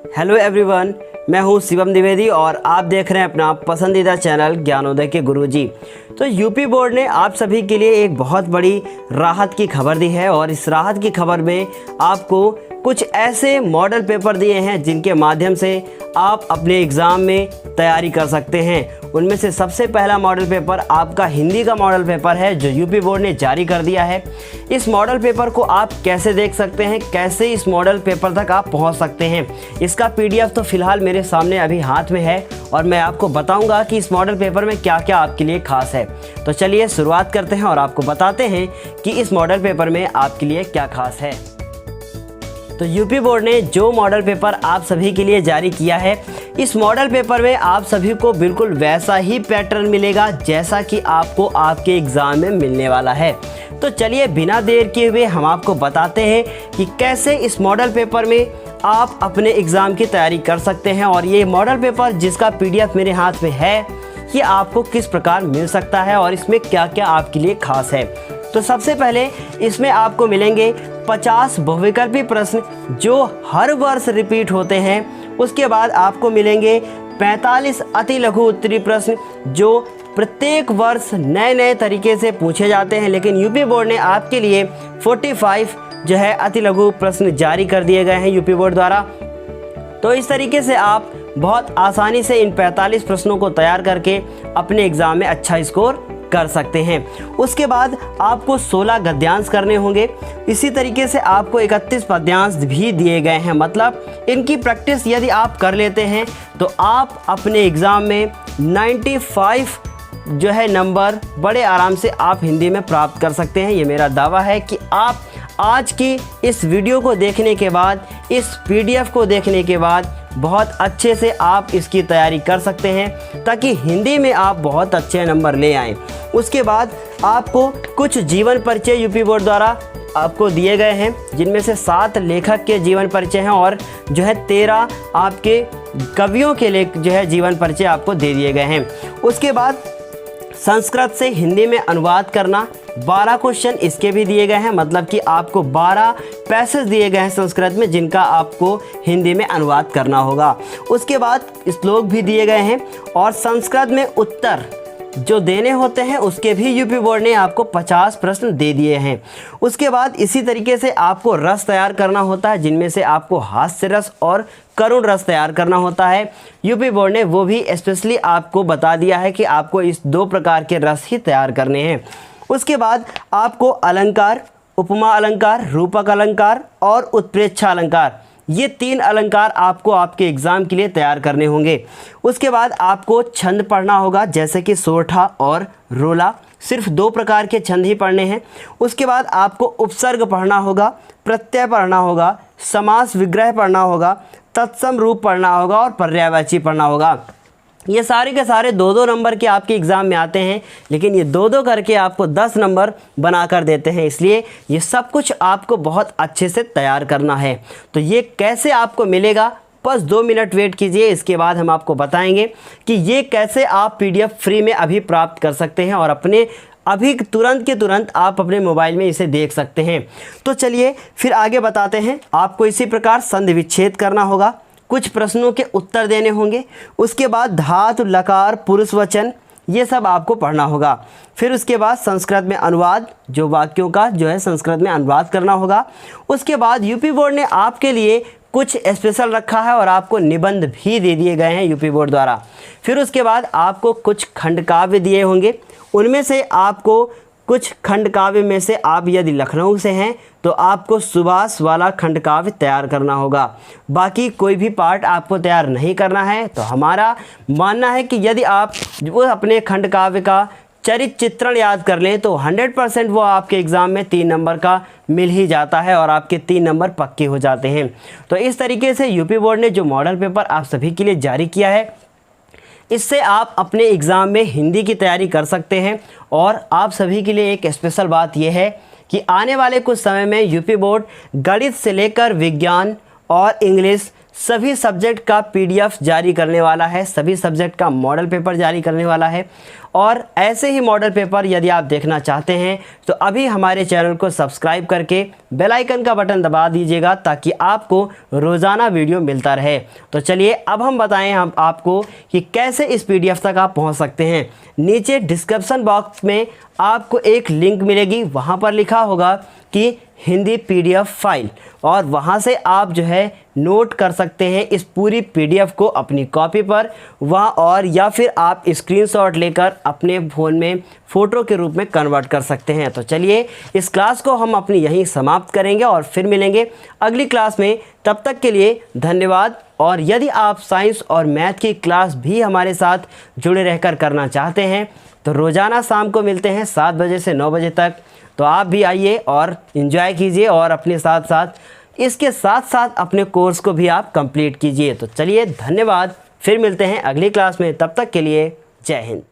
Hello everyone, मैं हूं शिवम द्विवेदी और आप देख रहे हैं अपना पसंदीदा चैनल ज्ञानोदय के गुरुजी। तो यूपी बोर्ड ने आप सभी के लिए एक बहुत बड़ी राहत की खबर दी है और इस राहत की खबर में आपको कुछ ऐसे मॉडल पेपर दिए हैं जिनके माध्यम से आप अपने एग्ज़ाम में तैयारी कर सकते हैं। उनमें से सबसे पहला मॉडल पेपर आपका हिंदी का मॉडल पेपर है जो यूपी बोर्ड ने जारी कर दिया है। इस मॉडल पेपर को आप कैसे देख सकते हैं, कैसे इस मॉडल पेपर तक आप पहुंच सकते हैं, इसका पीडीएफ तो फिलहाल मेरे सामने अभी हाथ में है और मैं आपको बताऊंगा कि इस मॉडल पेपर में क्या क्या आपके लिए खास है। तो चलिए शुरुआत करते हैं और आपको बताते हैं कि इस मॉडल पेपर में आपके लिए क्या खास है। तो यूपी बोर्ड ने जो मॉडल पेपर आप सभी के लिए जारी किया है, इस मॉडल पेपर में आप सभी को बिल्कुल वैसा ही पैटर्न मिलेगा जैसा कि आपको आपके एग्ज़ाम में मिलने वाला है। तो चलिए बिना देर किए हुए हम आपको बताते हैं कि कैसे इस मॉडल पेपर में आप अपने एग्ज़ाम की तैयारी कर सकते हैं और ये मॉडल पेपर जिसका पीडीएफ मेरे हाथ में है ये आपको किस प्रकार मिल सकता है और इसमें क्या क्या आपके लिए खास है। तो सबसे पहले इसमें आपको मिलेंगे 50 बहुविकल्पी प्रश्न जो हर वर्ष रिपीट होते हैं। उसके बाद आपको मिलेंगे 45 अति लघु उत्तरीय प्रश्न जो प्रत्येक वर्ष नए नए तरीके से पूछे जाते हैं, लेकिन यूपी बोर्ड ने आपके लिए 45 जो है अति लघु प्रश्न जारी कर दिए गए हैं यूपी बोर्ड द्वारा। तो इस तरीके से आप बहुत आसानी से इन 45 प्रश्नों को तैयार करके अपने एग्ज़ाम में अच्छा स्कोर कर सकते हैं। उसके बाद आपको 16 गद्यांश करने होंगे। इसी तरीके से आपको 31 पद्यांश भी दिए गए हैं। मतलब इनकी प्रैक्टिस यदि आप कर लेते हैं तो आप अपने एग्ज़ाम में 95 जो है नंबर बड़े आराम से आप हिंदी में प्राप्त कर सकते हैं। ये मेरा दावा है कि आप आज की इस वीडियो को देखने के बाद, इस पीडीएफ को देखने के बाद बहुत अच्छे से आप इसकी तैयारी कर सकते हैं ताकि हिंदी में आप बहुत अच्छे नंबर ले आएँ। उसके बाद आपको कुछ जीवन परिचय यूपी बोर्ड द्वारा आपको दिए गए हैं जिनमें से 7 लेखक के जीवन परिचय हैं और जो है 13 आपके कवियों के लिए जो है जीवन परिचय आपको दे दिए गए हैं। उसके बाद संस्कृत से हिंदी में अनुवाद करना 12 क्वेश्चन इसके भी दिए गए हैं। मतलब कि आपको 12 पैसेज दिए गए हैं संस्कृत में जिनका आपको हिंदी में अनुवाद करना होगा। उसके बाद श्लोक भी दिए गए हैं और संस्कृत में उत्तर जो देने होते हैं उसके भी यूपी बोर्ड ने आपको 50 प्रश्न दे दिए हैं। उसके बाद इसी तरीके से आपको रस तैयार करना होता है जिनमें से आपको हास्य रस और करुण रस तैयार करना होता है। यूपी बोर्ड ने वो भी स्पेशली आपको बता दिया है कि आपको इस 2 प्रकार के रस ही तैयार करने हैं। उसके बाद आपको अलंकार, उपमा अलंकार, रूपक अलंकार और उत्प्रेक्षा अलंकार, ये 3 अलंकार आपको आपके एग्ज़ाम के लिए तैयार करने होंगे। उसके बाद आपको छंद पढ़ना होगा जैसे कि सोरठा और रोला, सिर्फ 2 प्रकार के छंद ही पढ़ने हैं। उसके बाद आपको उपसर्ग पढ़ना होगा, प्रत्यय पढ़ना होगा, समास विग्रह पढ़ना होगा, तत्सम रूप पढ़ना होगा और पर्यायवाची पढ़ना होगा। ये सारे के सारे 2-2 नंबर के आपके एग्ज़ाम में आते हैं, लेकिन ये 2-2 करके आपको 10 नंबर बना कर देते हैं। इसलिए ये सब कुछ आपको बहुत अच्छे से तैयार करना है। तो ये कैसे आपको मिलेगा, बस 2 मिनट वेट कीजिए, इसके बाद हम आपको बताएंगे कि ये कैसे आप पीडीएफ फ्री में अभी प्राप्त कर सकते हैं और अपने अभी तुरंत के तुरंत आप अपने मोबाइल में इसे देख सकते हैं। तो चलिए फिर आगे बताते हैं। आपको इसी प्रकार संधि विच्छेद करना होगा, कुछ प्रश्नों के उत्तर देने होंगे। उसके बाद धातु, लकार, पुरुष वचन ये सब आपको पढ़ना होगा। फिर उसके बाद संस्कृत में अनुवाद, जो वाक्यों का जो है संस्कृत में अनुवाद करना होगा। उसके बाद यूपी बोर्ड ने आपके लिए कुछ स्पेशल रखा है और आपको निबंध भी दे दिए गए हैं यूपी बोर्ड द्वारा। फिर उसके बाद आपको कुछ खंड काव्य दिए होंगे। उनमें से आपको कुछ खंड काव्य में से आप यदि लखनऊ से हैं तो आपको सुभाष वाला खंड काव्य तैयार करना होगा। बाकी कोई भी पार्ट आपको तैयार नहीं करना है। तो हमारा मानना है कि यदि आप वो अपने खंड काव्य का चरित्र चित्रण याद कर लें तो 100% वो आपके एग्ज़ाम में 3 नंबर का मिल ही जाता है और आपके 3 नंबर पक्के हो जाते हैं। तो इस तरीके से यूपी बोर्ड ने जो मॉडल पेपर आप सभी के लिए जारी किया है, इससे आप अपने एग्ज़ाम में हिंदी की तैयारी कर सकते हैं। और आप सभी के लिए एक स्पेशल बात यह है कि आने वाले कुछ समय में यूपी बोर्ड गणित से लेकर विज्ञान और इंग्लिश सभी सब्जेक्ट का PDF जारी करने वाला है, सभी सब्जेक्ट का मॉडल पेपर जारी करने वाला है। और ऐसे ही मॉडल पेपर यदि आप देखना चाहते हैं तो अभी हमारे चैनल को सब्सक्राइब करके बेल आइकन का बटन दबा दीजिएगा ताकि आपको रोज़ाना वीडियो मिलता रहे। तो चलिए अब हम बताएं हम आपको कि कैसे इस PDF तक आप पहुंच सकते हैं। नीचे डिस्क्रिप्शन बॉक्स में आपको एक लिंक मिलेगी, वहां पर लिखा होगा कि हिंदी PDF फाइल, और वहां से आप जो है नोट कर सकते हैं इस पूरी PDF को अपनी कॉपी पर वहाँ, और या फिर आप स्क्रीनशॉट लेकर अपने फ़ोन में फ़ोटो के रूप में कन्वर्ट कर सकते हैं। तो चलिए इस क्लास को हम अपनी यहीं समाप्त करेंगे और फिर मिलेंगे अगली क्लास में। तब तक के लिए धन्यवाद। और यदि आप साइंस और मैथ की क्लास भी हमारे साथ जुड़े रहकर करना चाहते हैं तो रोज़ाना शाम को मिलते हैं 7 बजे से 9 बजे तक। तो आप भी आइए और एंजॉय कीजिए और अपने साथ साथ इसके साथ साथ अपने कोर्स को भी आप कंप्लीट कीजिए। तो चलिए धन्यवाद, फिर मिलते हैं अगली क्लास में। तब तक के लिए जय हिंद।